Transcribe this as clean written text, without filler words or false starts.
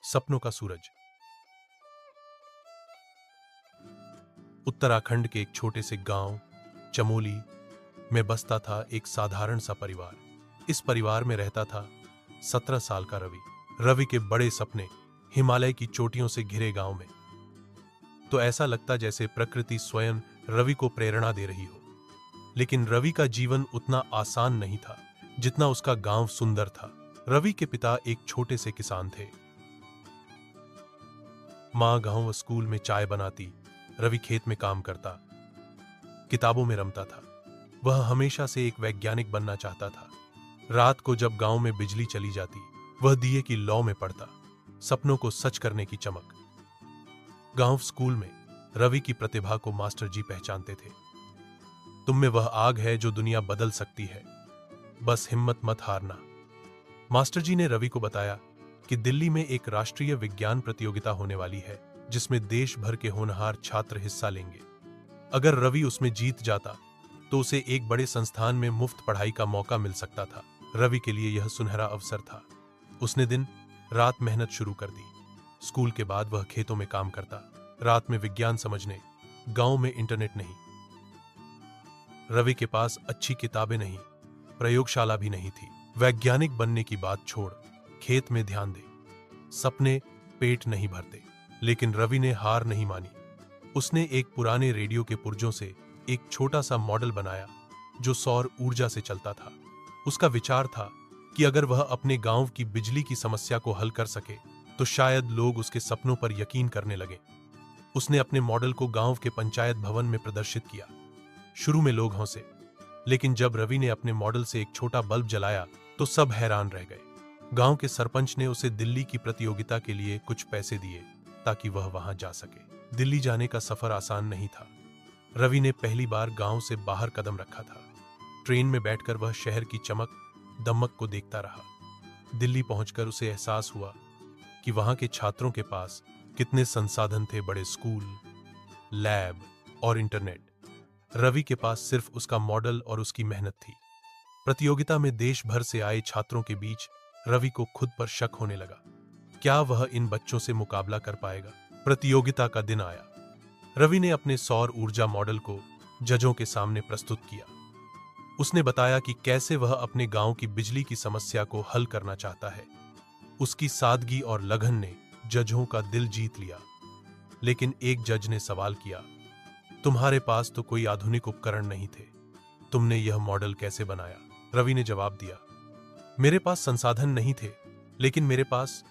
सपनों का सूरज। उत्तराखंड के एक छोटे से गांव चमोली में बसता था एक साधारण सा परिवार। इस परिवार में रहता था 17 साल का रवि। रवि के बड़े सपने हिमालय की चोटियों से घिरे गांव में। तो ऐसा लगता जैसे प्रकृति स्वयं रवि को प्रेरणा दे रही हो। लेकिन रवि का जीवन उतना आसान नहीं था जितना उसका गांव सुंदर था। रवि के पिता एक छोटे से किसान थे। मां गांव व स्कूल में चाय बनाती, रवि खेत में काम करता, किताबों में रमता था। वह हमेशा से एक वैज्ञानिक बनना चाहता था। रात को जब गांव में बिजली चली जाती, वह दिए की लौ में पड़ता, सपनों को सच करने की चमक। गांव स्कूल में रवि की प्रतिभा को मास्टर जी पहचानते थे। तुम में वह आग है जो दुनिया बदल सकती है, बस हिम्मत मत हारना। मास्टर जी ने रवि को बताया कि दिल्ली में एक राष्ट्रीय विज्ञान प्रतियोगिता होने वाली है जिसमें देश भर के होनहार छात्र हिस्सा लेंगे। अगर रवि उसमें जीत जाता तो उसे एक बड़े संस्थान में मुफ्त पढ़ाई का मौका मिल सकता था। रवि के लिए यह सुनहरा अवसर था। उसने दिन रात मेहनत शुरू कर दी। स्कूल के बाद वह खेतों में काम करता, रात में विज्ञान समझने। गांव में इंटरनेट नहीं, रवि के पास अच्छी किताबें नहीं, प्रयोगशाला भी नहीं थी। वैज्ञानिक बनने की बात छोड़, खेत में ध्यान दे। सपने पेट नहीं भरते। लेकिन रवि ने हार नहीं मानी। उसने एक पुराने रेडियो के पुर्जों से एक छोटा सा मॉडल बनाया जो सौर ऊर्जा से चलता था। उसका विचार था कि अगर वह अपने गांव की बिजली की समस्या को हल कर सके तो शायद लोग उसके सपनों पर यकीन करने लगे। उसने अपने मॉडल को गांव के पंचायत भवन में प्रदर्शित किया। शुरू में लोग हंसे, लेकिन जब रवि ने अपने मॉडल से एक छोटा बल्ब जलाया तो सब हैरान रह गए। गांव के सरपंच ने उसे दिल्ली की प्रतियोगिता के लिए कुछ पैसे दिए ताकि वह वहां जा सके। दिल्ली जाने का सफर आसान नहीं था। रवि ने पहली बार गांव से बाहर कदम रखा था। ट्रेन में बैठकर वह शहर की चमक दमक को देखता रहा। दिल्ली पहुंचकर उसे एहसास हुआ कि वहां के छात्रों के पास कितने संसाधन थे, बड़े स्कूल, लैब और इंटरनेट। रवि के पास सिर्फ उसका मॉडल और उसकी मेहनत थी। प्रतियोगिता में देश भर से आए छात्रों के बीच रवि को खुद पर शक होने लगा। क्या वह इन बच्चों से मुकाबला कर पाएगा? प्रतियोगिता का दिन आया। रवि ने अपने सौर ऊर्जा मॉडल को जजों के सामने प्रस्तुत किया। उसने बताया कि कैसे वह अपने गांव की बिजली की समस्या को हल करना चाहता है। उसकी सादगी और लगन ने जजों का दिल जीत लिया। लेकिन एक जज ने सवाल किया, तुम्हारे पास तो कोई आधुनिक उपकरण नहीं थे, तुमने यह मॉडल कैसे बनाया? रवि ने जवाब दिया, मेरे पास संसाधन नहीं थे, लेकिन मेरे पास